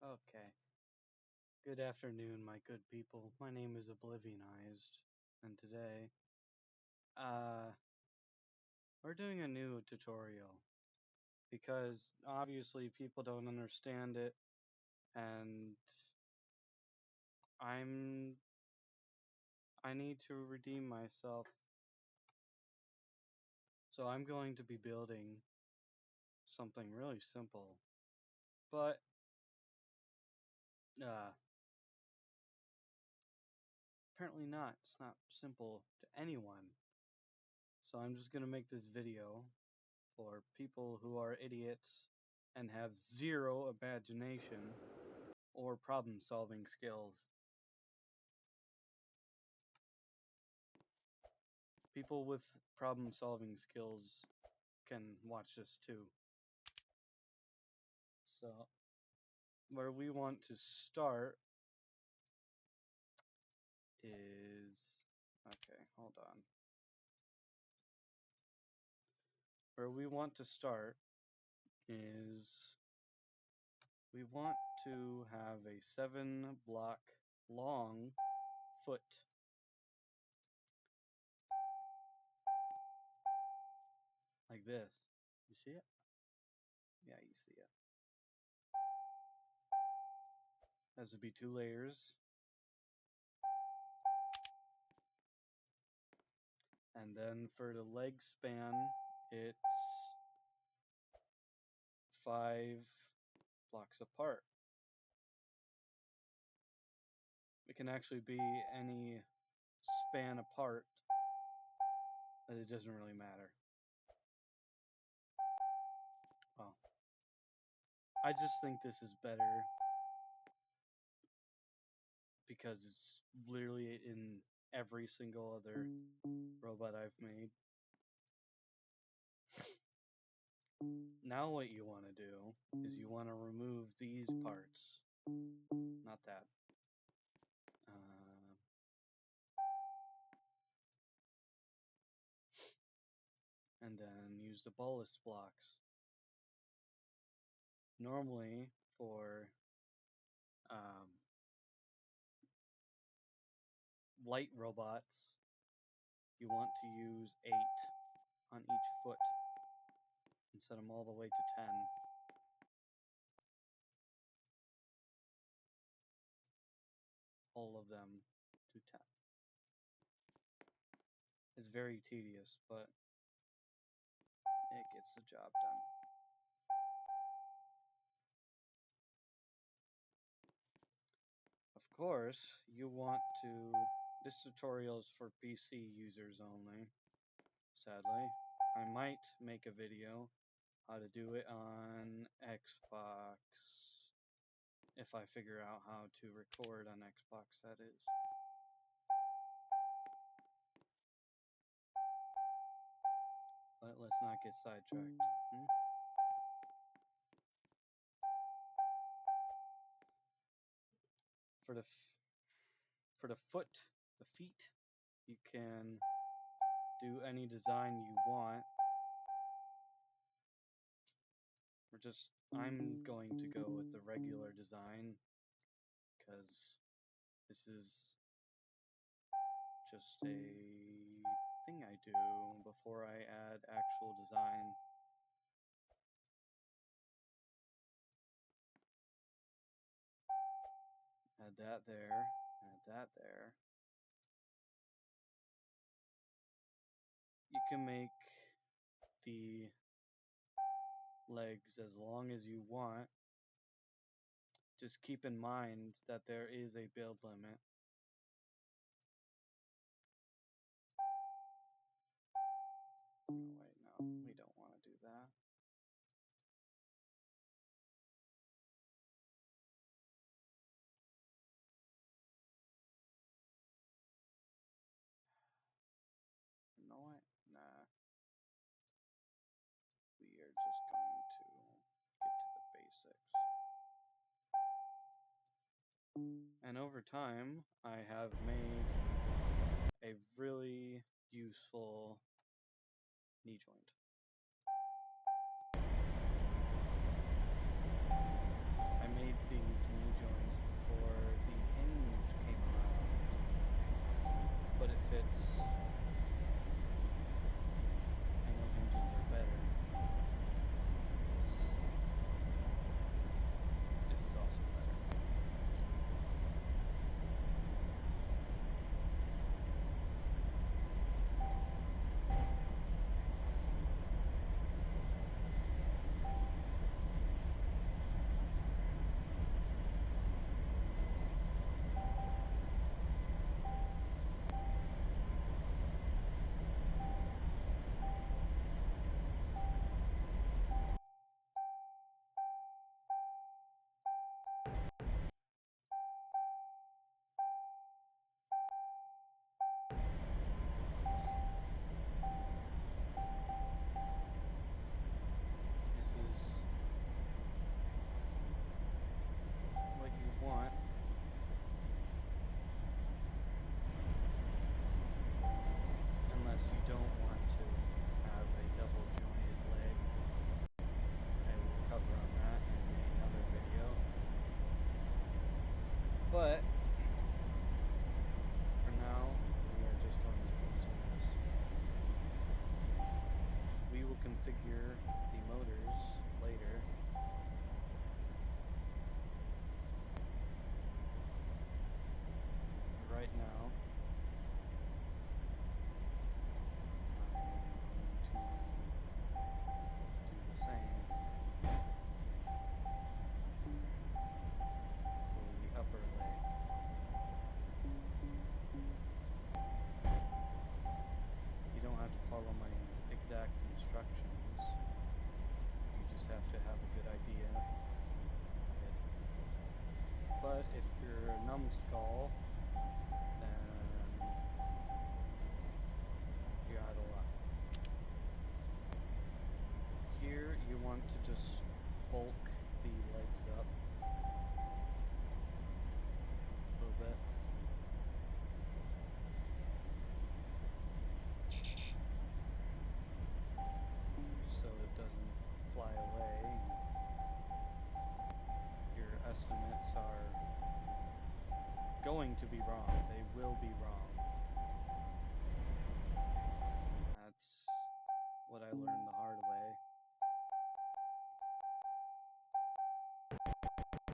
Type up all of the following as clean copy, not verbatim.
Okay. Good afternoon, my good people. My name is Oblivionized, and today, uh, we're doing a new tutorial because obviously people don't understand it, and I'm I need to redeem myself. So I'm going to be building something really simple, but uh, apparently not. It's not simple to anyone. So I'm just gonna make this video for people who are idiots and have zero imagination or problem solving skills. People with problem solving skills can watch this too. So, where we want to start is. Okay, hold on. Where we want to start is we want to have a 7-block long foot. Like this. You see it? Yeah, you see it. Those would be 2 layers. And then for the leg span, it's 5 blocks apart. It can actually be any span apart, but it doesn't really matter. Well, I just think this is better because it's literally in every single other robot I've made. Now what you want to do is you want to remove these parts, not that. And then use the bolus blocks. Normally, for light robots, you want to use 8 on each foot and set them all the way to 10. All of them to 10. It's very tedious, but it gets the job done. Of course, you want to... This tutorial is for PC users only, sadly. I might make a video how to do it on Xbox, if I figure out how to record on Xbox, that is. But let's not get sidetracked. For the feet, you can do any design you want. I'm going to go with the regular design because this is just a thing I do before I add actual design. Add that there, add that there. You can make the legs as long as you want. Just keep in mind that there is a build limit. Oh wait, no, we don't want to do that. You know what? Nah. We are just going to get to the basics. And over time, I have made a really useful knee joint. I made these exact instructions. You just have to have a good idea of it. But if you're a numbskull, then you're out of luck. Here, you want to just bulk the legs up a little bit. Just so it doesn't fly away and your estimates are going to be wrong. They will be wrong. That's what I learned the hard way.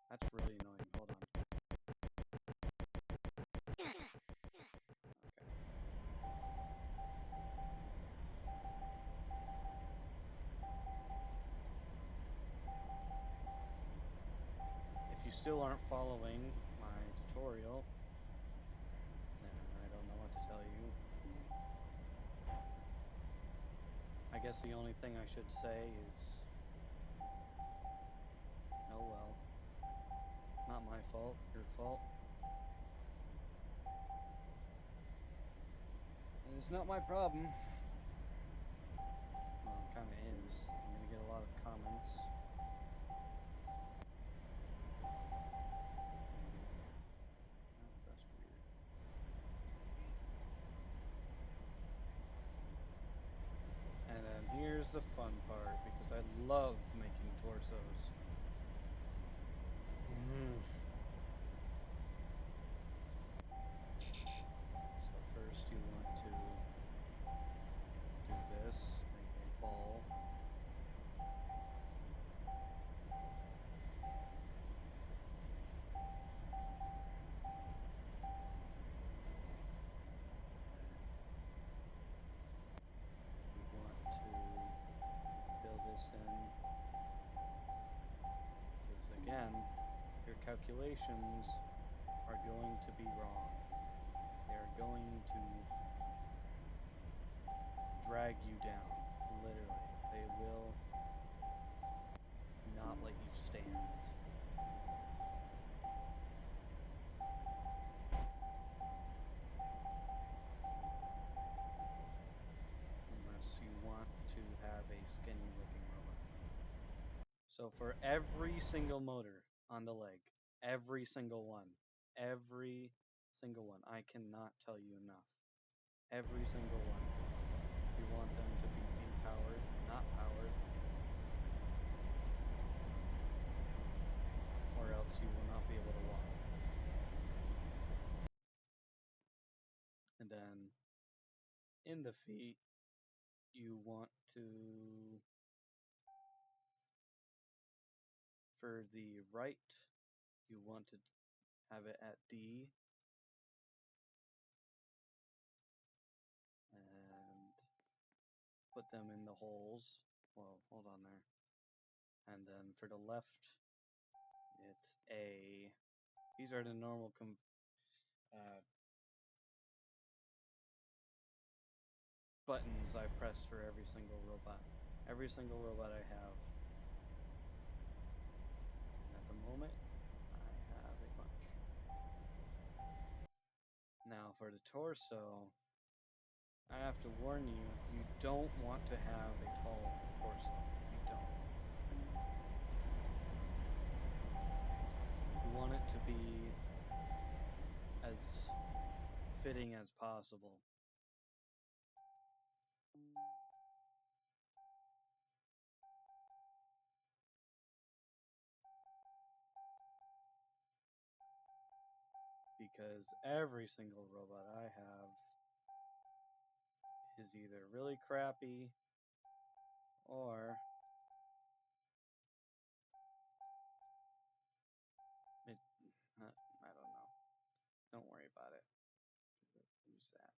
That's really annoying. Hold on. Okay. If you still aren't following my tutorial, then I don't know what to tell you. I guess the only thing I should say is, oh well, not my fault, your fault. And it's not my problem. Well, it kind of is. I'm gonna get a lot of comments. Maybe. Oh, that's weird. And then here's the fun part, because I love making torsos. So first you want to do this, make a ball. And then you want to fill this in, because again, your calculations are going to be wrong. They are going to drag you down, literally. They will not let you stand. Unless you want to have a skinny looking robot. So for every single motor on the leg, every single one, I cannot tell you enough. Every single one. You want them to be depowered, not powered, or else you will not be able to walk. And then in the feet, you want to, for the right, you want to have it at D, and put them in the holes. Well, hold on there. And then for the left, it's A. These are the normal buttons I press for every single robot. Every single robot I have. And at the moment, I have a bunch. Now for the torso, I have to warn you, you don't want to have a tall torso. You don't. You want it to be as fitting as possible. Because every single robot I have is either really crappy or it, I don't know. Don't worry about it. Use that.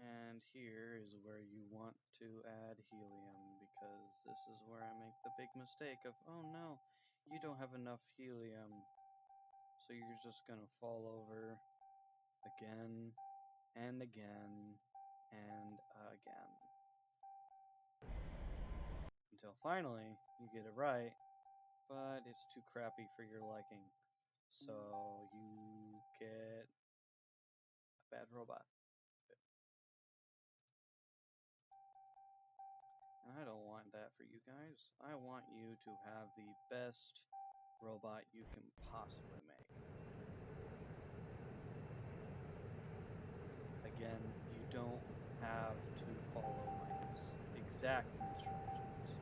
And here is where you want to add helium, because this is where I make the big mistake of, oh no, you don't have enough helium. So you're just gonna fall over again and again and again. Until finally you get it right, but it's too crappy for your liking. So you get a bad robot. And I don't want that for you guys. I want you to have the best robot you can possibly make. Again, you don't have to follow my exact instructions.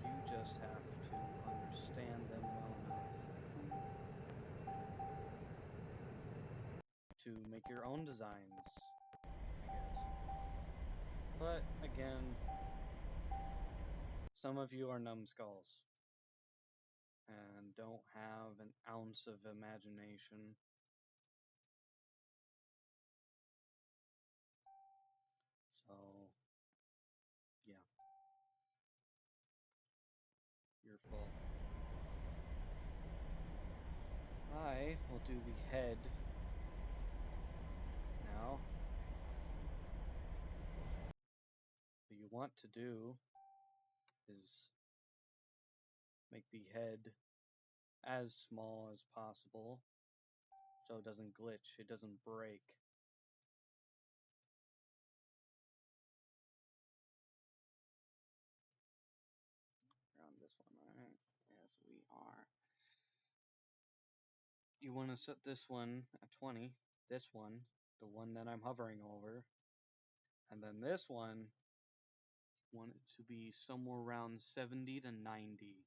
You just have to understand them well enough to make your own designs, I guess. But again, some of you are numbskulls and don't have an ounce of imagination. So, yeah, you're full. I will do the head now. What you want to do is make the head as small as possible so it doesn't glitch, it doesn't break. We're on this one, right? Yes, we are. You want to set this one at 20, this one, the one that I'm hovering over, and then this one, you want it to be somewhere around 70 to 90,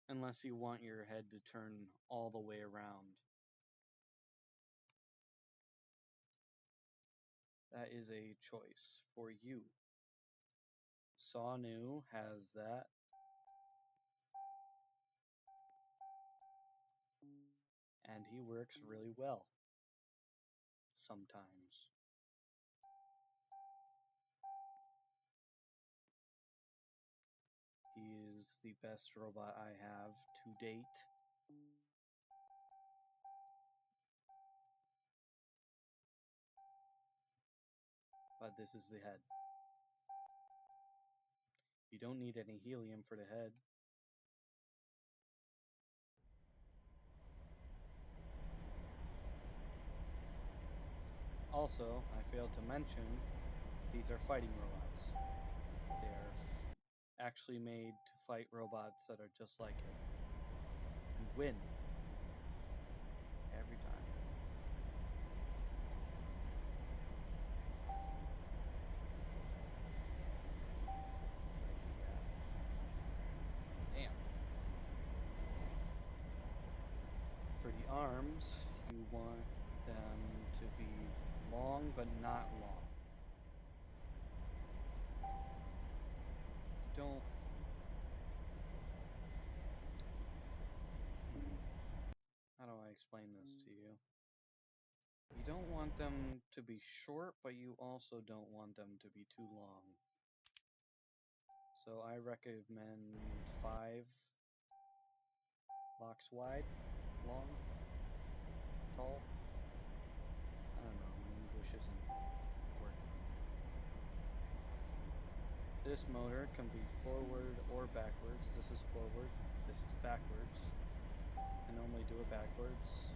unless you want your head to turn all the way around. That is a choice for you. Sawnu has that. And he works really well. Sometimes. He is the best robot I have to date. But this is the head. You don't need any helium for the head. Also, I failed to mention that these are fighting robots. They are actually made to fight robots that are just like it. And win. Every time. Where are we at? Damn. For the arms, you want them to be long but not long. You don't... How do I explain this to you? You don't want them to be short, but you also don't want them to be too long. So I recommend 5 blocks wide, long, tall. I don't know, my English isn't working. This motor can be forward or backwards. This is forward, this is backwards. I normally do it backwards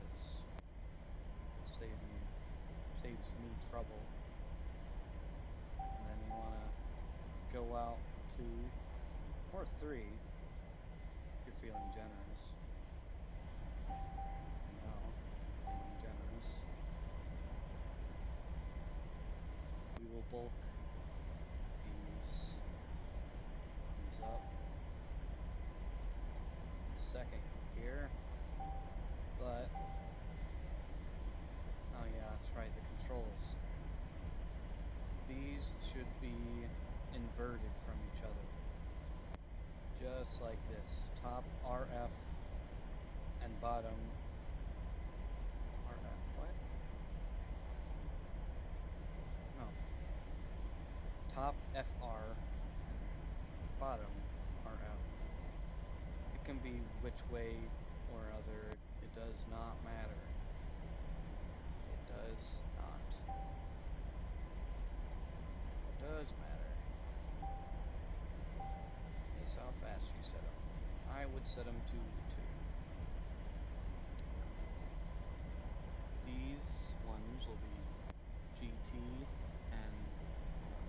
because it saves me trouble. And then you want to go out 2 or 3 if you're feeling generous. I know, I'm feeling generous. We will bulk these arms up in a second here, but oh yeah, that's right, the controls. These should be inverted from each other. Just like this. Top RF and bottom RF. What? top FR and bottom RF. It can be which way or other, it does not matter. It does not. But what does matter is how fast you set them. I would set them to 2. Now, these ones will be GT and, hold on,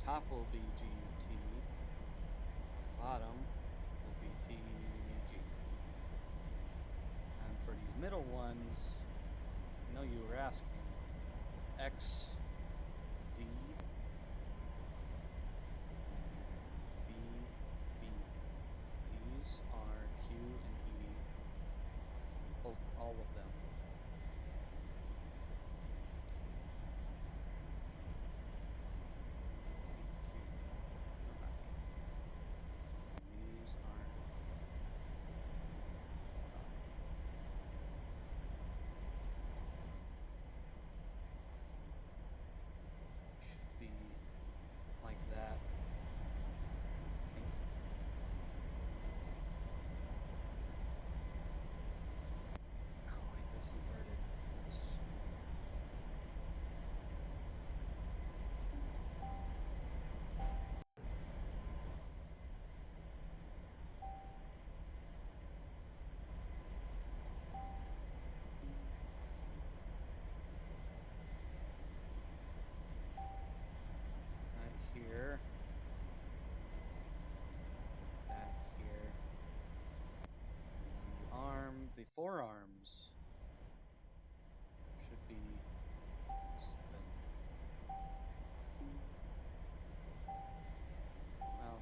top will be GT and bottom will be TG. And for these middle ones, I know you were asking, is X, Z, and V, B. These are Q and E, all of them. Q, E, Q. No, not D. And these are, hold on. Should be like that, I think. Oh wait, that's inverted. That's that here, and that here, and then the forearms should be 7. Well,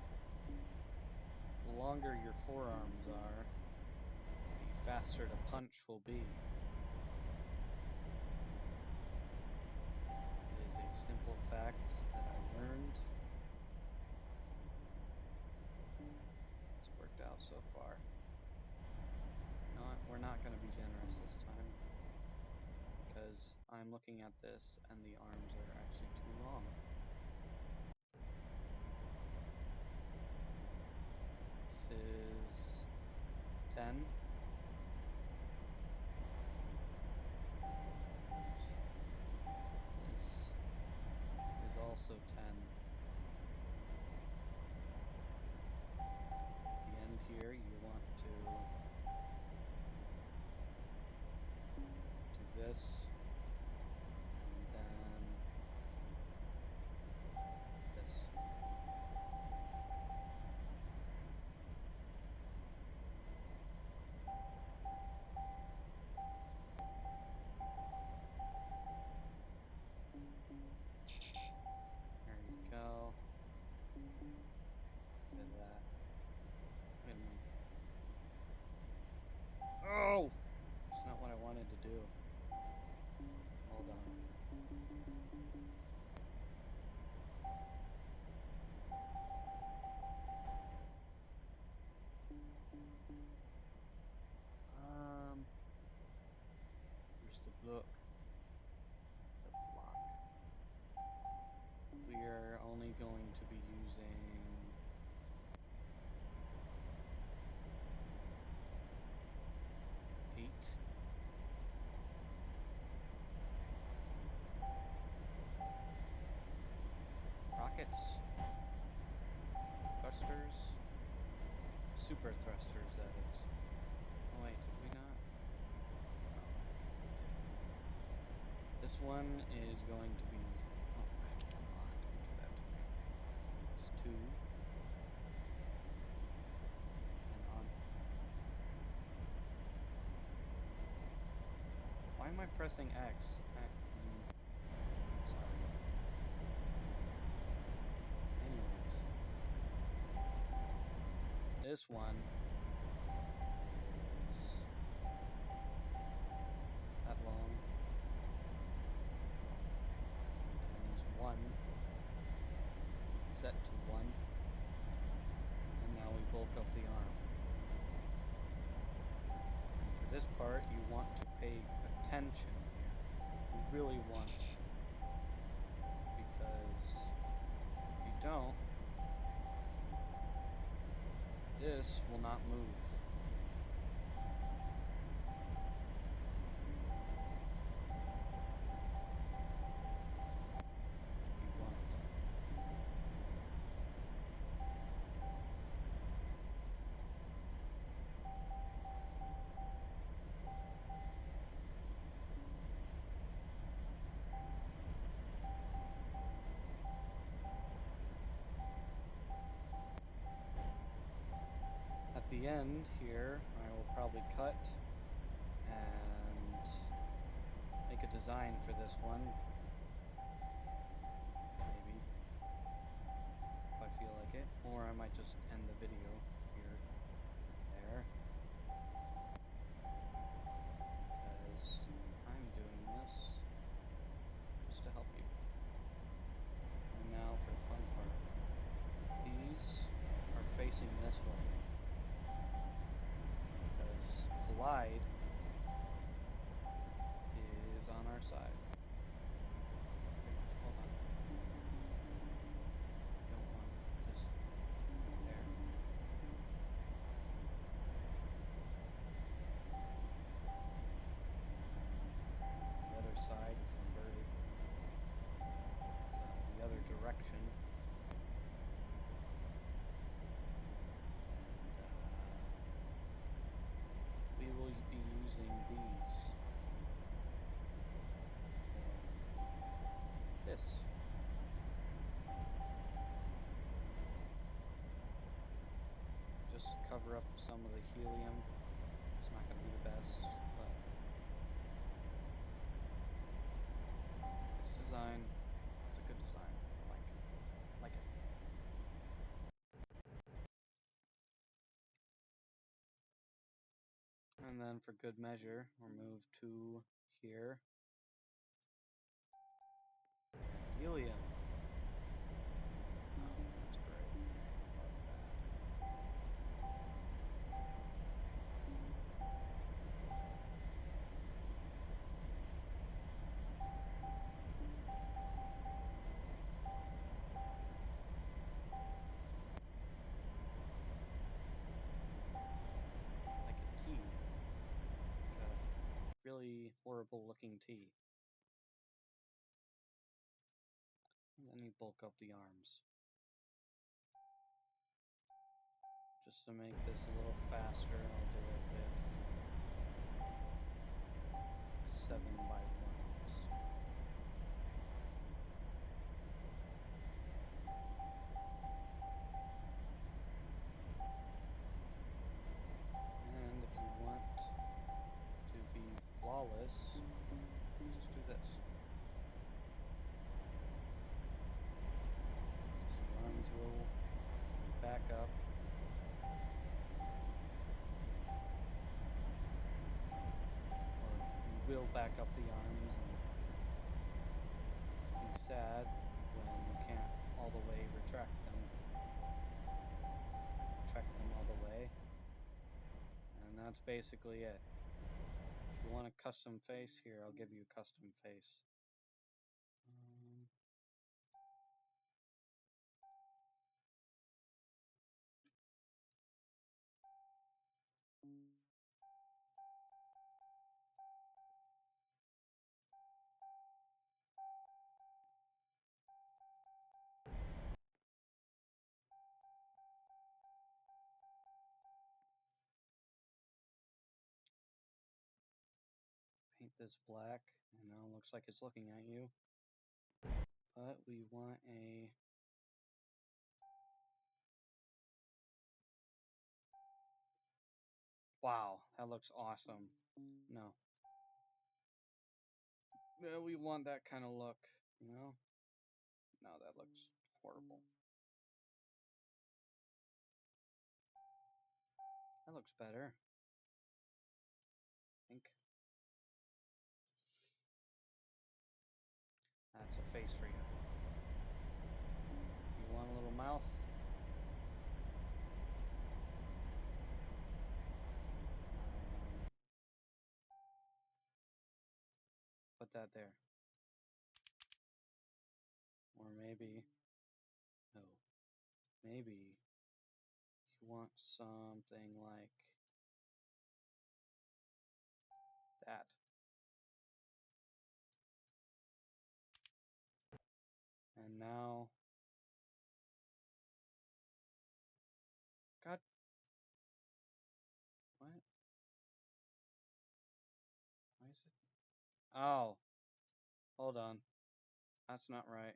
the longer your forearms are, the faster the punch will be. It is a simple fact that I learned, and it's worked out so far. We're not going to be generous this time, because I'm looking at this and the arms are actually too long. This is 10, and this is also 10. At the end here, you want to do this, and then this. There you go. Look at that. Wait a minute. Oh! It's not what I wanted to do. Hold on. Where's the block? The block. We are only going to be using 8. Rockets. Thrusters. Super thrusters, that is. Oh wait, did we not? Oh yeah, we did. This one is going to be... Oh, come on, don't do that to me. It's 2. And on... Why am I pressing X? Sorry. Anyways. This one is that long. Well, and is 1. Set to 1. And now we bulk up the arm. And for this part, you want to pay attention here. You really want to. don't, this will not move. Like you want it to. At the end here, I will probably cut and make a design for this one. Maybe, if I feel like it. Or I might just end the video here, there. Because I'm doing this just to help you. And now for the fun part. These are facing this way. Because Collide is on our side. Pretty much. Hold on. Don't want this there. And then the other side is inverted. It's the other direction. And we will be using these for this. Just cover up some of the helium. It's not going to be the best, but this design, that's a good design. I like it. And then for good measure, we'll move to here. And helium. Oh, that's great. I love that. Like a T. Like a really horrible looking T. And then you bulk up the arms. Just to make this a little faster, I'll do it with 7x1s. And if you want to be flawless, just do this. Because the arms will back up. Or you will back up the arms and be sad when you can't all the way retract them. Like retract them all the way. And that's basically it. If you want a custom face, here, I'll give you a custom face. Paint this black, and now it looks like it's looking at you. But we want a wow, that looks awesome. No. We want that kind of look, you know? No, that looks horrible. That looks better. I think. That's a face for you. If you want a little mouth, put that there. Or maybe, no, maybe you want something like that. And now, God, what? Why is it? Oh, hold on. That's not right.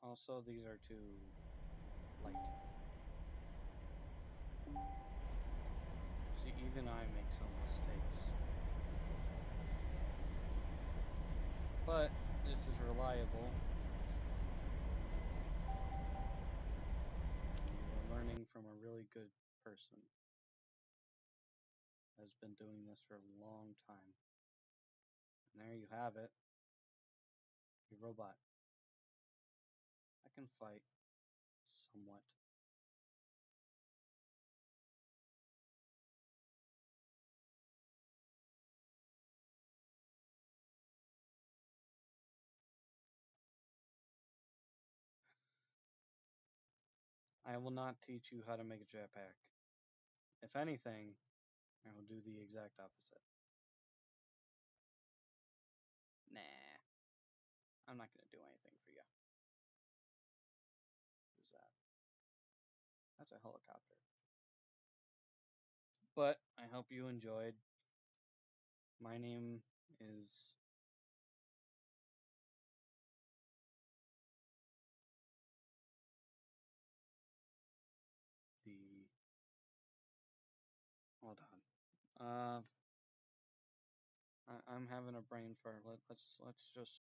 Also, these are too light. See, even I make some mistakes. But this is reliable. We're learning from a really good person has been doing this for a long time. And there you have it. Your robot. I can fight somewhat. I will not teach you how to make a jetpack. If anything, I will do the exact opposite. Nah, I'm not going to do anything for you. What is that? That's a helicopter. But I hope you enjoyed. My name is the. Hold on. I'm having a brain fart. Let's just